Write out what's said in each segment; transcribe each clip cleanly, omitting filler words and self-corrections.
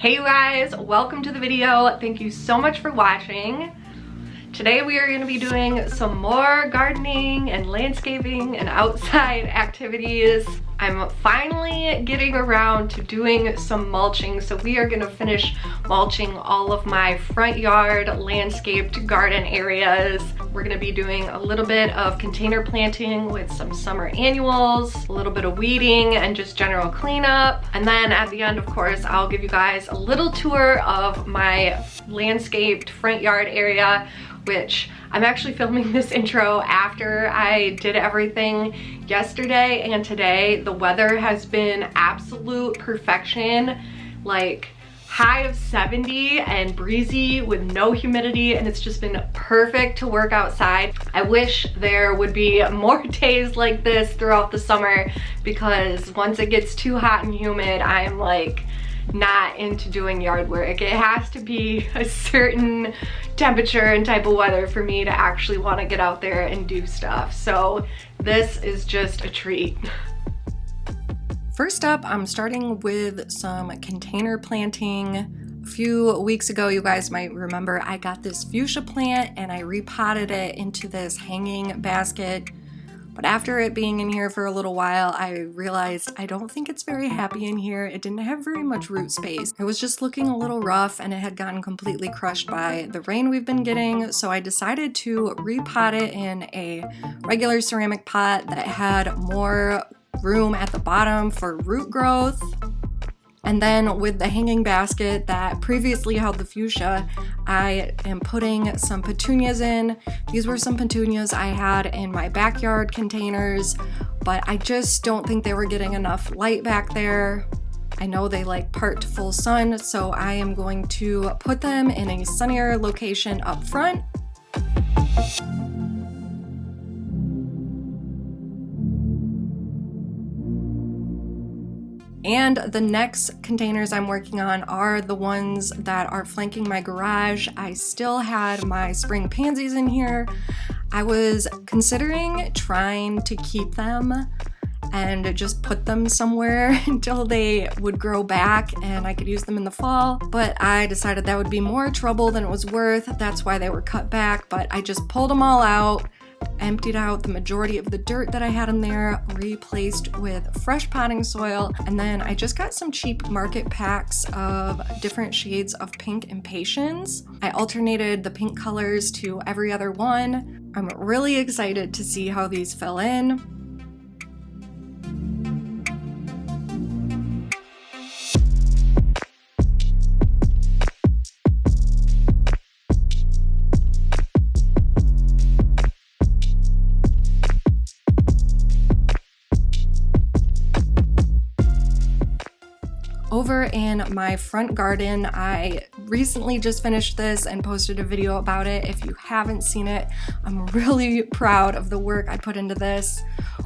Hey you guys, welcome to the video. Thank you so much for watching. Today we are going to be doing some more gardening and landscaping and outside activities. I'm finally getting around to doing some mulching, so we are going to finish mulching all of my front yard landscaped garden areas. We're going to be doing a little bit of container planting with some summer annuals, a little bit of weeding and just general cleanup. And then at the end, of course, I'll give you guys a little tour of my landscaped front yard area, which I'm actually filming this intro after I did everything yesterday and today. The weather has been absolute perfection, like high of 70 and breezy with no humidity, and it's just been perfect to work outside. I wish there would be more days like this throughout the summer, because once it gets too hot and humid, I'm like not into doing yard work. It has to be a certain temperature and type of weather for me to actually want to get out there and do stuff. So this is just a treat. First up, I'm starting with some container planting. A few weeks ago, you guys might remember, I got this fuchsia plant and I repotted it into this hanging basket. But after it being in here for a little while, I realized I don't think it's very happy in here. It didn't have very much root space. It was just looking a little rough and it had gotten completely crushed by the rain we've been getting. So I decided to repot it in a regular ceramic pot that had more room at the bottom for root growth. And then with the hanging basket that previously held the fuchsia, I am putting some petunias in. These were some petunias I had in my backyard containers, but I just don't think they were getting enough light back there. I know they like part to full sun, so I am going to put them in a sunnier location up front. And the next containers I'm working on are the ones that are flanking my garage. I still had my spring pansies in here. I was considering trying to keep them and just put them somewhere until they would grow back and I could use them in the fall, but I decided that would be more trouble than it was worth. That's why they were cut back, but I just pulled them all out, emptied out the majority of the dirt that I had in there, replaced with fresh potting soil, and then I just got some cheap market packs of different shades of pink impatiens. I alternated the pink colors to every other one. I'm really excited to see how these fill in. Over in my front garden, I recently just finished this and posted a video about it. If you haven't seen it, I'm really proud of the work I put into this.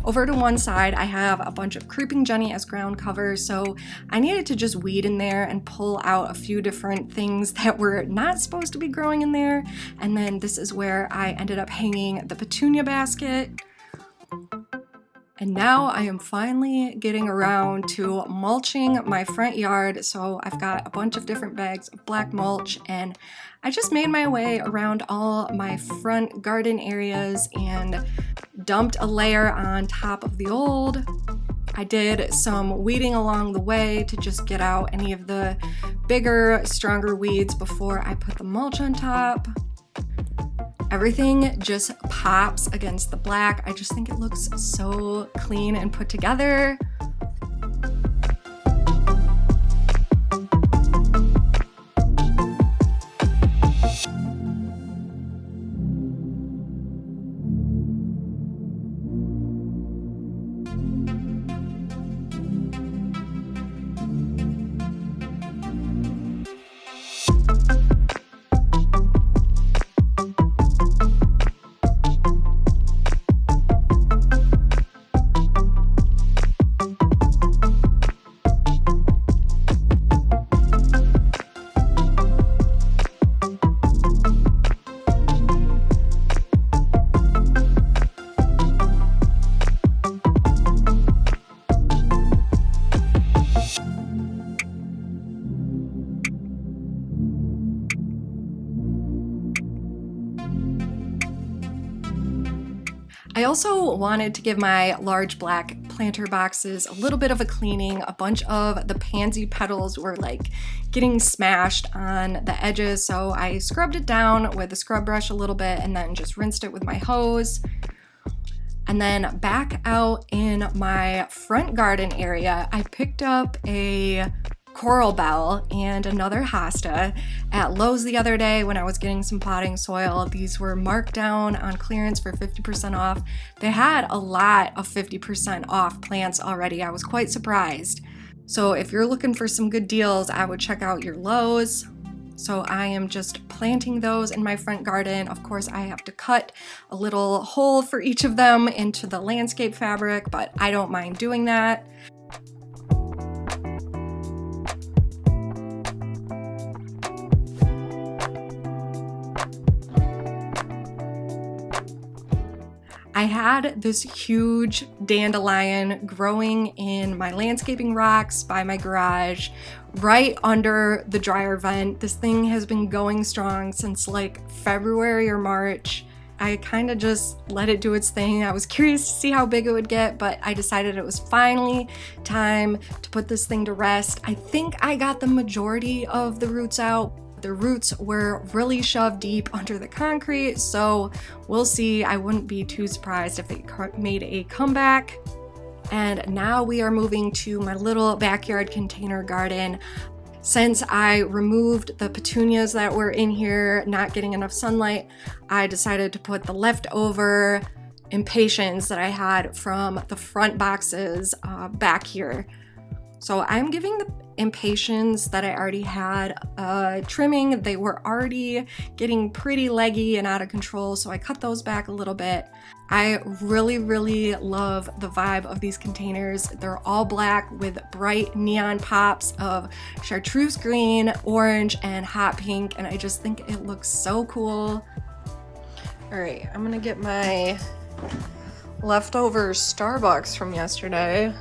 Over to one side, I have a bunch of creeping Jenny as ground cover, so I needed to just weed in there and pull out a few different things that were not supposed to be growing in there. And then this is where I ended up hanging the petunia basket. And now I am finally getting around to mulching my front yard. So I've got a bunch of different bags of black mulch, and I just made my way around all my front garden areas and dumped a layer on top of the old. I did some weeding along the way to just get out any of the bigger, stronger weeds before I put the mulch on top. Everything just pops against the black. I just think it looks so clean and put together. I also wanted to give my large black planter boxes a little bit of a cleaning. A bunch of the pansy petals were like getting smashed on the edges, so I scrubbed it down with a scrub brush a little bit and then just rinsed it with my hose. And then back out in my front garden area, I picked up a Coral Bell and another hosta at Lowe's the other day when I was getting some potting soil. These were marked down on clearance for 50% off. They had a lot of 50% off plants already. I was quite surprised. So if you're looking for some good deals, I would check out your Lowe's. So I am just planting those in my front garden. Of course, I have to cut a little hole for each of them into the landscape fabric, but I don't mind doing that. I had this huge dandelion growing in my landscaping rocks by my garage, right under the dryer vent. This thing has been going strong since like February or March. I kind of just let it do its thing. I was curious to see how big it would get, but I decided it was finally time to put this thing to rest. I think I got the majority of the roots out. The roots were really shoved deep under the concrete, so we'll see. I wouldn't be too surprised if it made a comeback. And now we are moving to my little backyard container garden. Since I removed the petunias that were in here, not getting enough sunlight, I decided to put the leftover impatiens that I had from the front boxes back here. So I'm giving the impatiens that I already had trimming. They were already getting pretty leggy and out of control, so I cut those back a little bit. I really love the vibe of these containers. They're all black with bright neon pops of chartreuse green, orange, and hot pink, and I just think it looks so cool. All right, I'm gonna get my leftover Starbucks from yesterday.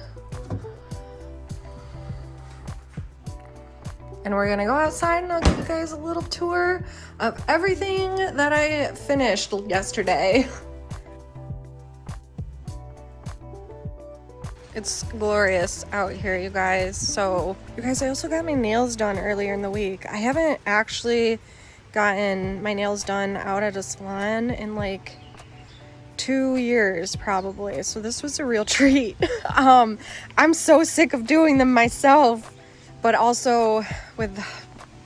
And we're gonna go outside and I'll give you guys a little tour of everything that I finished yesterday. It's glorious out here, you guys. So, you guys, I also got my nails done earlier in the week. I haven't actually gotten my nails done out at a salon in like 2 years probably. So this was a real treat. I'm so sick of doing them myself. But also with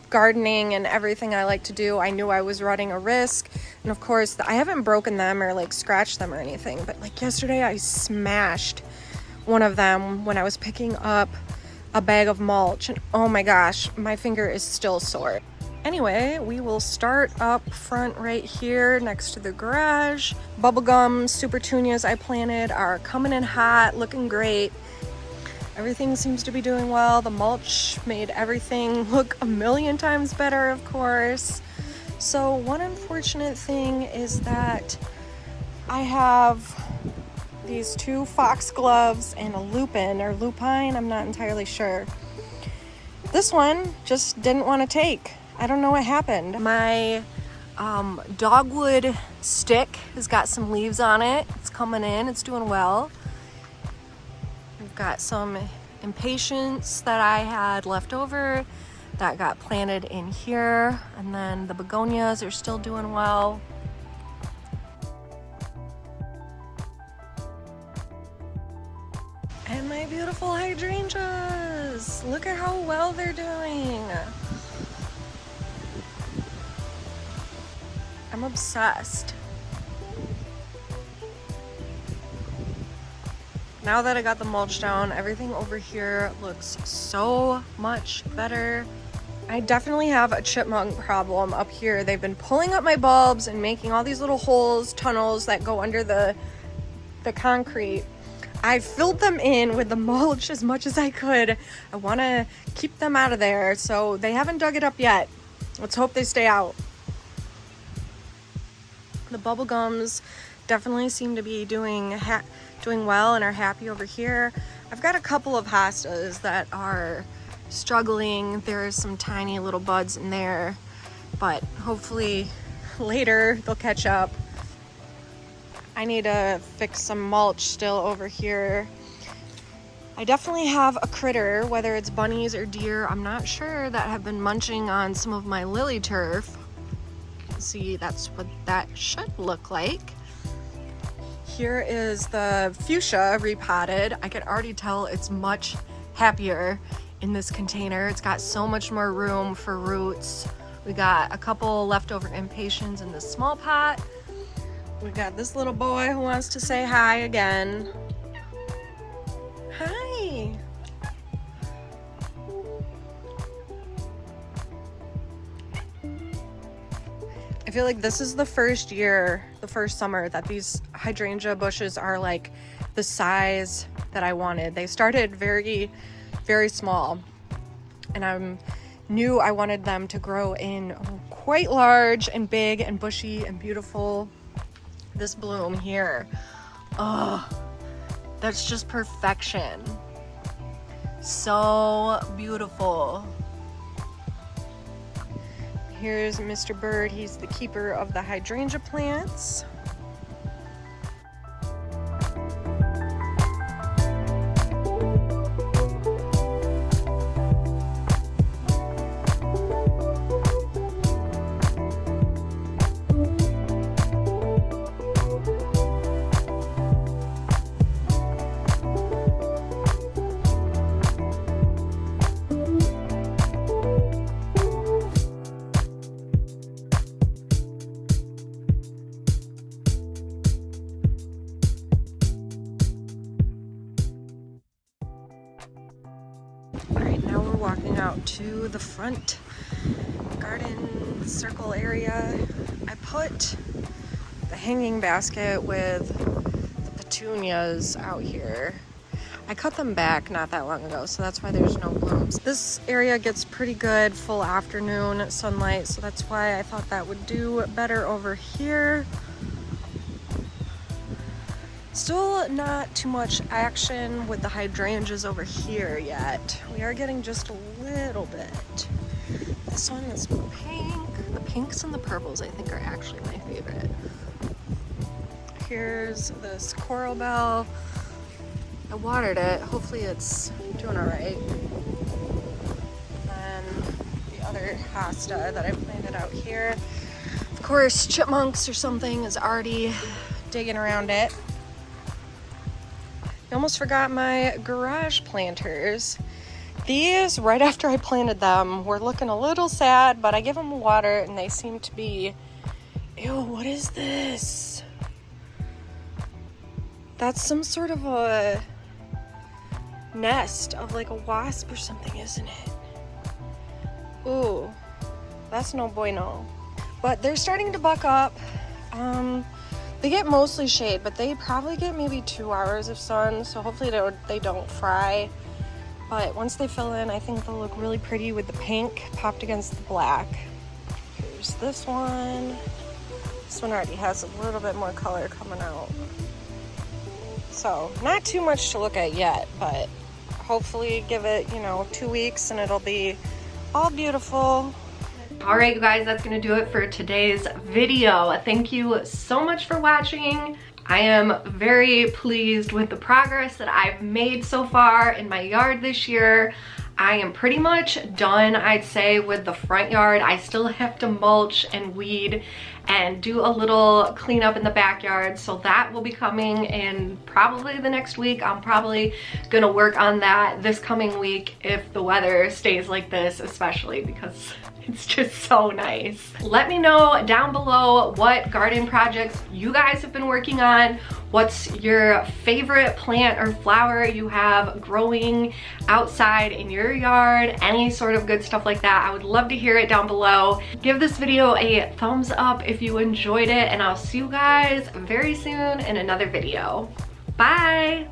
gardening and everything I like to do, I knew I was running a risk. And of course, I haven't broken them or like scratched them or anything. But like yesterday, I smashed one of them when I was picking up a bag of mulch. And oh my gosh, my finger is still sore. Anyway, we will start up front right here next to the garage. Bubblegum super petunias I planted are coming in hot, looking great. Everything seems to be doing well. The mulch made everything look a million times better, of course. So one unfortunate thing is that I have these 2 foxgloves and a lupine, I'm not entirely sure. This one just didn't want to take. I don't know what happened. My dogwood stick has got some leaves on it. It's coming in, it's doing well. We've got some impatiens that I had left over that got planted in here, and then the begonias are still doing well. And my beautiful hydrangeas! Look at how well they're doing! I'm obsessed. Now that I got the mulch down, everything over here looks so much better. I definitely have a chipmunk problem up here. They've been pulling up my bulbs and making all these little holes, tunnels that go under the concrete. I filled them in with the mulch as much as I could. I want to keep them out of there, so they haven't dug it up yet. Let's hope they stay out. The bubblegums definitely seem to be doing well and are happy over here. I've got a couple of hostas that are struggling. There's some tiny little buds in there, but hopefully later they'll catch up. I need to fix some mulch still over here. I definitely have a critter, whether it's bunnies or deer, I'm not sure, that have been munching on some of my lily turf. See, that's what that should look like. Here is the fuchsia repotted. I could already tell it's much happier in this container. It's got so much more room for roots. We got a couple leftover impatiens in this small pot. We got this little boy who wants to say hi again. Hi. I feel like this is the first year, the first summer that these hydrangea bushes are like the size that I wanted. They started very, very small, and I knew I wanted them to grow in quite large and big and bushy and beautiful. This bloom here, oh, that's just perfection. So beautiful. Here's Mr. Bird. He's the keeper of the hydrangea plants. Alright, now we're walking out to the front garden circle area. I put the hanging basket with the petunias out here. I cut them back not that long ago, so that's why there's no blooms. This area gets pretty good full afternoon sunlight, so that's why I thought that would do better over here. Still not too much action with the hydrangeas over here yet. We are getting just a little bit. This one is pink. The pinks and the purples I think are actually my favorite. Here's this coral bell. I watered it. Hopefully it's doing all right. And the other hosta that I planted out here. Of course, chipmunks or something is already digging around it. I almost forgot my garage planters. These, right after I planted them, were looking a little sad, but I give them water and they seem to be... Ew, what is this? That's some sort of a nest of like a wasp or something, isn't it? Ooh, that's no bueno. But they're starting to buck up. They get mostly shade, but they probably get maybe 2 hours of sun, so hopefully they don't fry. But once they fill in, I think they'll look really pretty with the pink popped against the black. Here's this one. This one already has a little bit more color coming out. So not too much to look at yet, but hopefully give it, 2 weeks and it'll be all beautiful. All right, you guys, that's gonna do it for today's video. Thank you so much for watching. I am very pleased with the progress that I've made so far in my yard this year. I am pretty much done, I'd say, with the front yard. I still have to mulch and weed and do a little cleanup in the backyard, so that will be coming in probably the next week. I'm probably gonna work on that this coming week if the weather stays like this, especially because it's just so nice. Let me know down below what garden projects you guys have been working on. What's your favorite plant or flower you have growing outside in your yard? Any sort of good stuff like that. I would love to hear it down below. Give this video a thumbs up if you enjoyed it, and I'll see you guys very soon in another video. Bye!